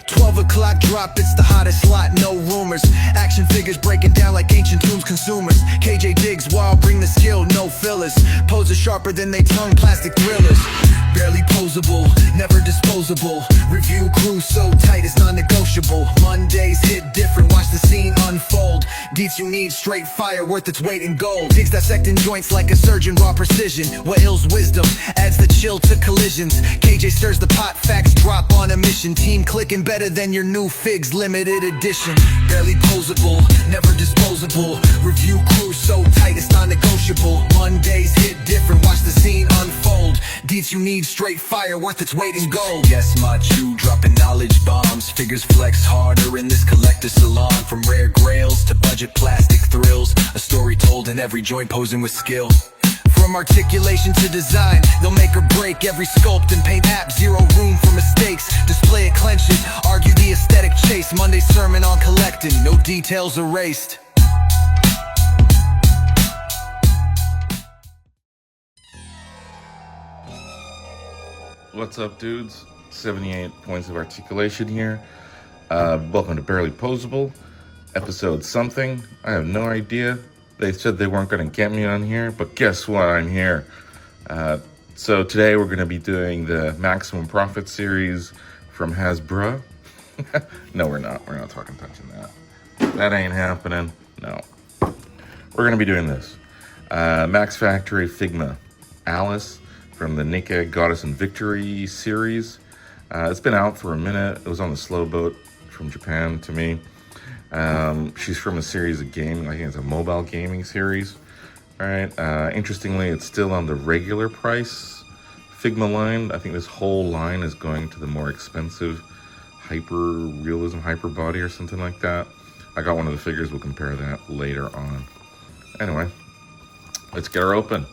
12 o'clock drop, it's the hottest slot, no rumors. Action figures breaking down like ancient tombs consumers. KJ digs while bring the skill, no fillers. Poses sharper than they tongue, plastic thrillers. Barely posable, never disposable. Review crew so tight it's non-negotiable. Mondays hit different, watch the scene unfold. Deets you need, straight fire worth its weight in gold. Digs dissecting joints like a surgeon, raw precision. What ill's wisdom, adds the chill to collisions. KJ stirs the pot, facts drop on a mission. Team clicking better than your new figs, limited edition. Barely posable, never disposable. Review crew so tight it's non-negotiable. Mondays hit different, watch the scene unfold. Deets you need, straight fire worth its weight in gold. Yes, my Jew dropping knowledge bombs. Figures flex harder in this collector salon. From rare grails to budget plastic thrills, a story told in every joint, posing with skill. From articulation to design, they'll make or break every sculpt and paint app. Zero room for mistakes, display it, clench it, argue the aesthetic chase. Monday sermon on collecting, no details erased. What's up, dudes? 78 points of articulation here. Welcome to Barely Posable, episode something. I have no idea. They said they weren't going to get me on here, but guess what? I'm here. So today we're going to be doing the Maximum Profit series from Hasbro. No, we're not. We're not touching that. That ain't happening. No. We're going to be doing this. Max Factory Figma Alice from the Nikke Goddess and Victory series. It's been out for a minute. It was on the slow boat from Japan to me. She's from a series of gaming. I think it's a mobile gaming series. All right. Interestingly, it's still on the regular price Figma line. I think this whole line is going to the more expensive hyper realism, hyper body or something like that. I got one of the figures. We'll compare that later on. Anyway, let's get her open.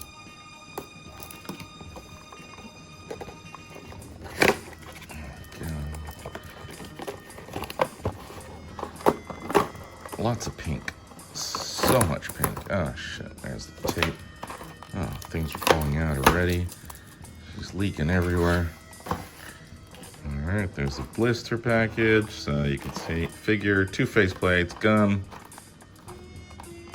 Lots of pink. So much pink. Oh, shit. There's the tape. Oh, things are falling out already. She's leaking everywhere. Alright, there's the blister package. So you can see figure, 2 faceplates, gun,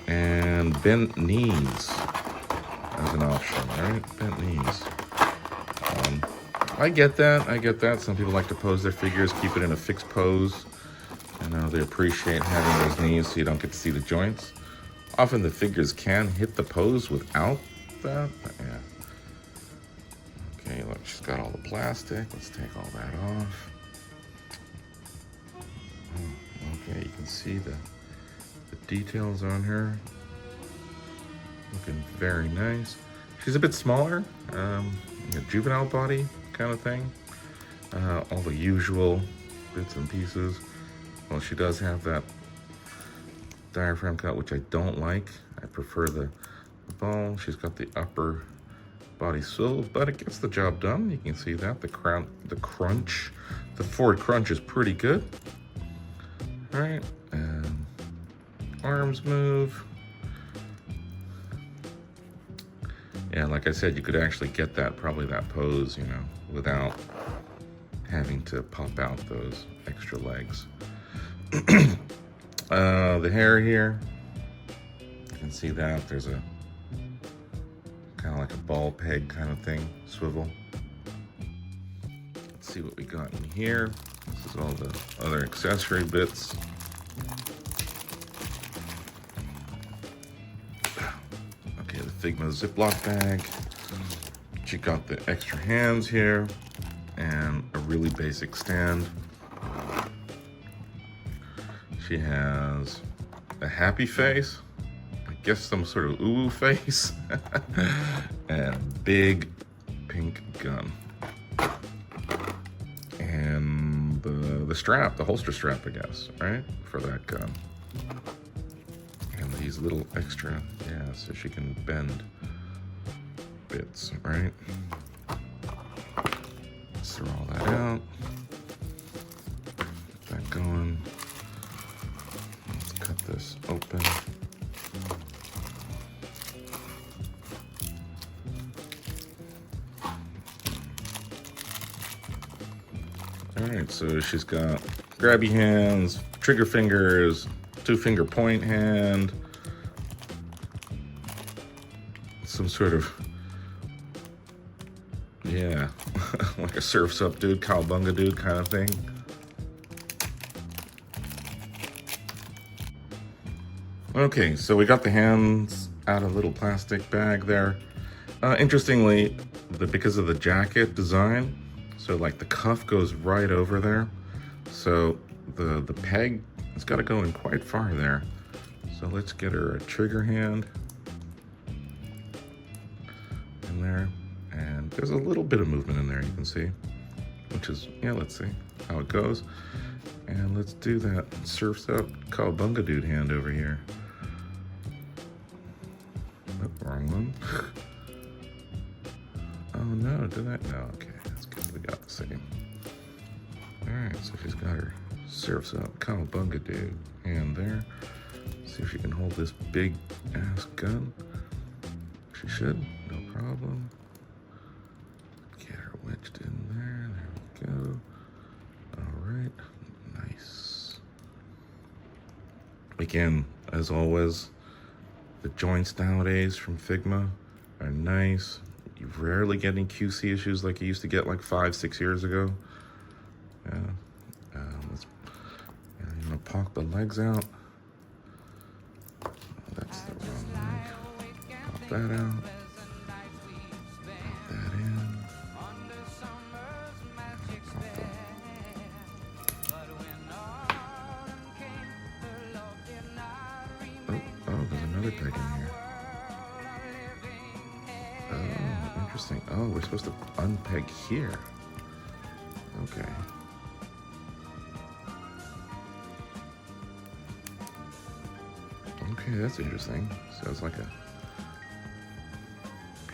and bent knees as an option. Alright, bent knees. I get that. Some people like to pose their figures, keep it in a fixed pose. I know they appreciate having those knees so you don't get to see the joints. Often the figures can hit the pose without that, but yeah. Okay, look, she's got all the plastic. Let's take all that off. Okay, you can see the details on her. Looking very nice. She's a bit smaller, a juvenile body kind of thing. All the usual bits and pieces. Well, she does have that diaphragm cut, which I don't like. I prefer the ball. She's got the upper body swivel, but it gets the job done. You can see that. The crunch. The forward crunch is pretty good. All right. And arms move. Yeah, like I said, you could actually get probably that pose, without having to pop out those extra legs. The hair here, you can see that there's a kind of like a ball peg kind of thing, swivel. Let's see what we got in here. This is all the other accessory bits. Okay, the Figma Ziploc bag. She got the extra hands here and a really basic stand. She has a happy face, I guess some sort of ooh face, and a big pink gun. And the strap, the holster strap, I guess, right? For that gun. And these little extra, yeah, so she can bend bits, right? Let's throw all that out. Get that going. Cut this open. All right, so she's got grabby hands, trigger fingers, 2-finger point hand, some sort of, yeah, like a Surf's Up dude, cowabunga dude kind of thing. Okay, so we got the hands out of a little plastic bag there. Interestingly, because of the jacket design, so like the cuff goes right over there. So the peg has got to go in quite far there. So let's get her a trigger hand in there. And there's a little bit of movement in there, you can see, which is, yeah, let's see how it goes. And let's do that Surf's Up cowabunga dude hand over here. Oh, wrong one. Oh no, did I? No, okay, that's good. We got the same. Alright, so she's got her Surf's Up cowabunga dude hand there. See if she can hold this big ass gun. She should, no problem. Get her wedged in there. There we go. Alright, nice. Again, as always, the joints nowadays from Figma are nice. You rarely get any QC issues like you used to get like 5-6 years ago. Yeah. I'm gonna pop the legs out. Oh, that's the wrong leg. Pop that out. Pop that in. Pop the... Oh, there's another peg in here. Oh, interesting. Oh, we're supposed to unpeg here. Okay. Okay, that's interesting. So it's like a...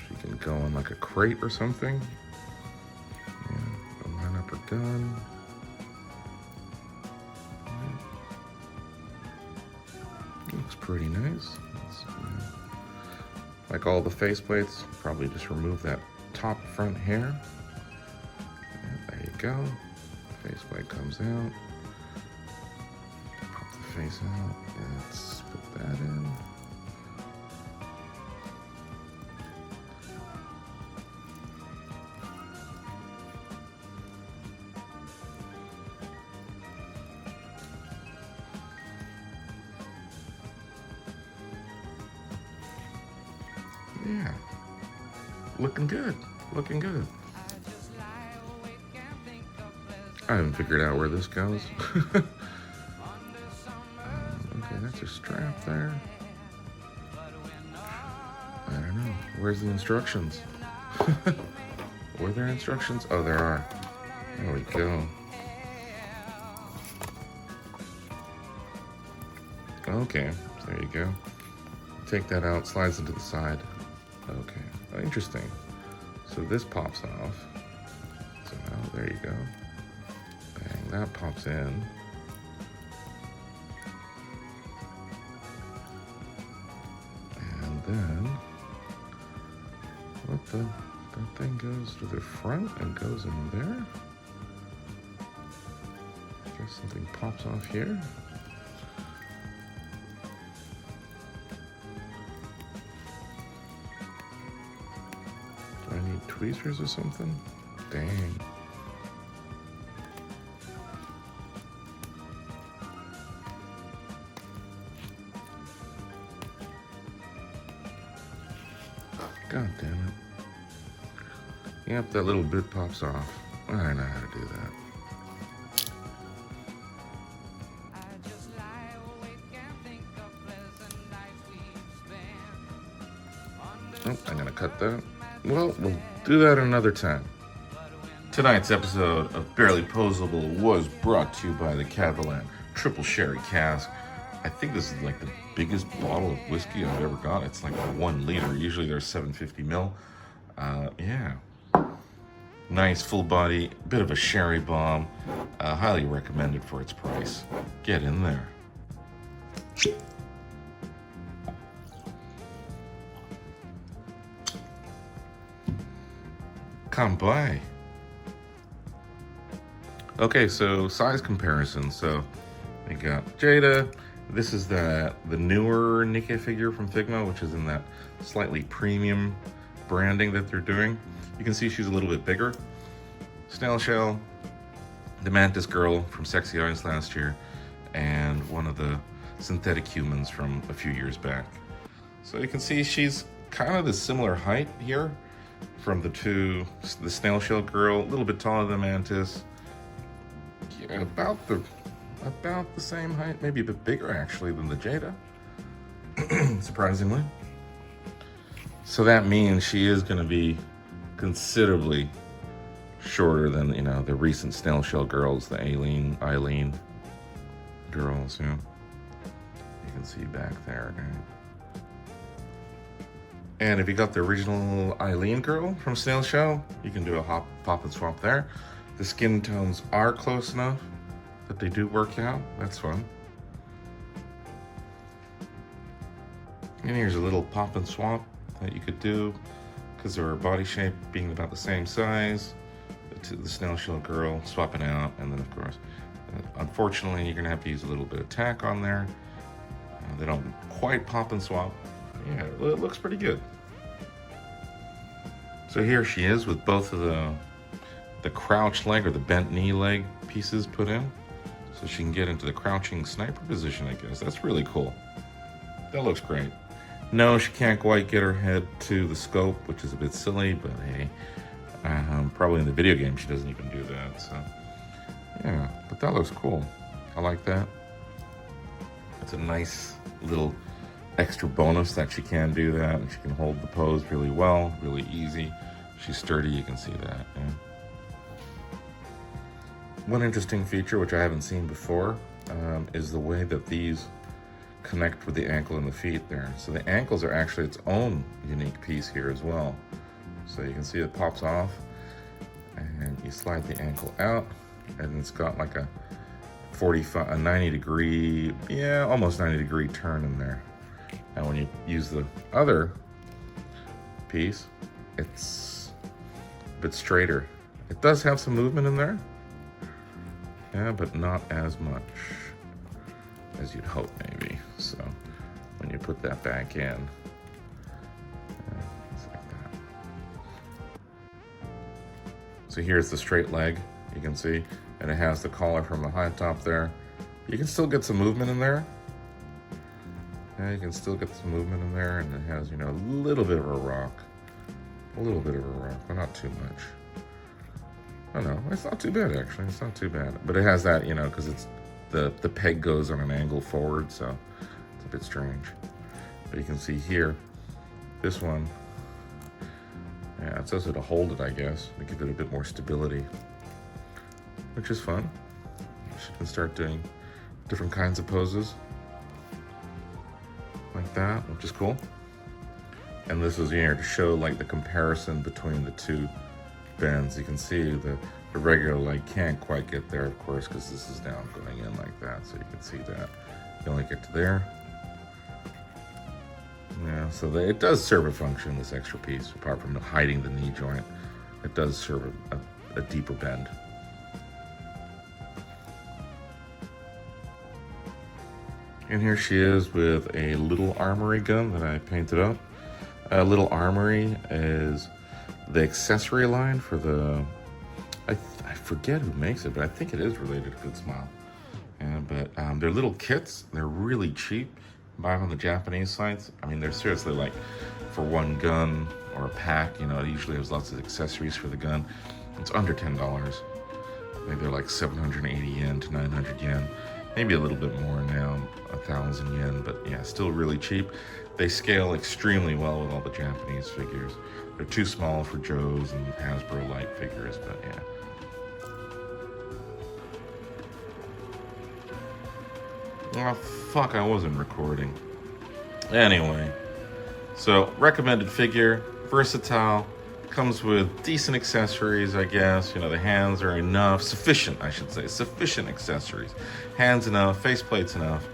She can go in like a crate or something. Yeah, line up her gun. Looks pretty nice. Like all the faceplates, probably just remove that top front hair. And there you go. Faceplate comes out. Pop the face out. Let's put that in. Yeah, looking good, looking good. I haven't figured out where this goes. Okay, that's a strap there. I don't know, where's the instructions? Were there instructions? Oh, there are. There we go. Okay, so there you go. Take that out, slides into the side. Okay, oh, interesting. So this pops off. So now, there you go. Bang, that pops in. And then, that thing goes to the front and goes in there? I guess something pops off here. Tweezers or something? Dang. God damn it. Yep, that little bit pops off. I know how to do that. Oh, I'm gonna cut that. Well, we'll do that another time. Tonight's episode of Barely Posable was brought to you by the Catalan Triple Sherry Cask. I think this is like the biggest bottle of whiskey I've ever got. It's like 1 liter. Usually they're 750 mil. Yeah. Nice, full body, bit of a sherry bomb. Highly recommended for its price. Get in there. Come by. Okay, so size comparison. So we got Jada. This is the newer Nikke figure from Figma, which is in that slightly premium branding that they're doing. You can see she's a little bit bigger. Snail Shell, the Mantis Girl from Sexy Eyes last year, and one of the synthetic humans from a few years back. So you can see she's kind of the similar height here from the two, the Snail Shell Girl, a little bit taller than Mantis. Yeah, about the same height, maybe a bit bigger actually than the Jada, surprisingly. So that means she is going to be considerably shorter than, you know, the recent Snail Shell girls, the Eileen girls. Yeah, you can see back there. And if you got the original Eileen girl from Snail Shell, you can do a pop and swap there. The skin tones are close enough that they do work out. That's fun. And here's a little pop and swap that you could do because of her body shape being about the same size. To the Snail Shell girl, swapping out, and then of course, unfortunately, you're gonna have to use a little bit of tack on there. They don't quite pop and swap. Yeah, it looks pretty good. So here she is with both of the crouch leg or the bent knee leg pieces put in, so she can get into the crouching sniper position, I guess. That's really cool. That looks great. No, she can't quite get her head to the scope, which is a bit silly, but hey. Probably in the video game she doesn't even do that, so yeah, but that looks cool. I like that. It's a nice little extra bonus that she can do that, and she can hold the pose really well, really easy. She's sturdy, you can see that. Yeah. One interesting feature, which I haven't seen before, is the way that these connect with the ankle and the feet there. So the ankles are actually its own unique piece here as well. So you can see it pops off, and you slide the ankle out, and it's got like a 90 degree, yeah, almost 90 degree turn in there. And when you use the other piece, it's a bit straighter. It does have some movement in there, yeah, but not as much as you'd hope maybe. So when you put that back in, so here's the straight leg, you can see, and it has the collar from the high top there. You can still get some movement in there. Yeah, you can still get some movement in there, and it has, you know, a little bit of a rock. A little bit of a rock, but not too much. I don't know, it's not too bad actually, it's not too bad. But it has that, you know, because it's the peg goes on an angle forward, so it's a bit strange. But you can see here, this one, yeah, it says to hold it, I guess, to give it a bit more stability, which is fun. She can start doing different kinds of poses like that, which is cool. And this is here to show like the comparison between the two bends. You can see the regular leg can't quite get there, of course, because this is now going in like that, so you can see that. You only get to there. Yeah, so it does serve a function, this extra piece, apart from hiding the knee joint. It does serve a deeper bend. And here she is with a little armory gun that I painted up. A little armory is the accessory line for the, I forget who makes it, but I think it is related to Good Smile. But they're little kits. They're really cheap. Buy them on the Japanese sites. I mean, they're seriously like for one gun or a pack, you know, it usually has lots of accessories for the gun. It's under $10. Maybe they're like 780 yen to 900 yen. Maybe a little bit more now, 1,000 yen, but yeah, still really cheap. They scale extremely well with all the Japanese figures. They're too small for Joe's and Hasbro light figures, but yeah. Oh, fuck, I wasn't recording. Anyway, so recommended figure, versatile, comes with decent accessories, I guess. You know, the hands are enough, sufficient, I should say, sufficient accessories. Hands enough, faceplates enough.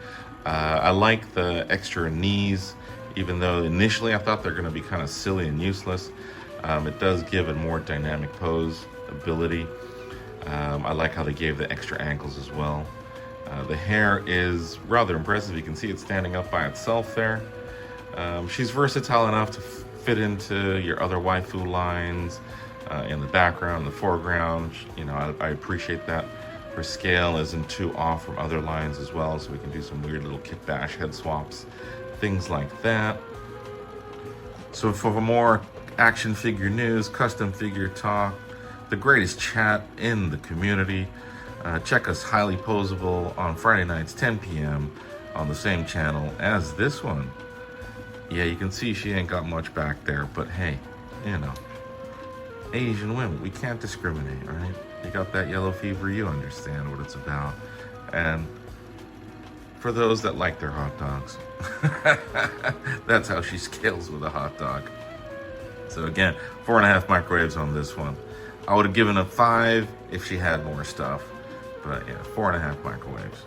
I like the extra knees, even though initially I thought they're gonna be kind of silly and useless. It does give a more dynamic pose ability. I like how they gave the extra ankles as well. The hair is rather impressive. You can see it standing up by itself there. She's versatile enough to fit into your other waifu lines, in the background, the foreground. You know, I appreciate that. Her scale isn't too off from other lines as well, so we can do some weird little kick bash head swaps, things like that. So for more action figure news, custom figure talk, the greatest chat in the community, check us Highly Posable on Friday nights 10 p.m. on the same channel as this one. Yeah, you can see she ain't got much back there, but hey, you know, Asian women, we can't discriminate, right? You got that yellow fever, you understand what it's about. And for those that like their hot dogs, that's how she scales with a hot dog. So again, 4.5 microwaves on this one. I would have given a 5 if she had more stuff, but yeah, 4.5 microwaves.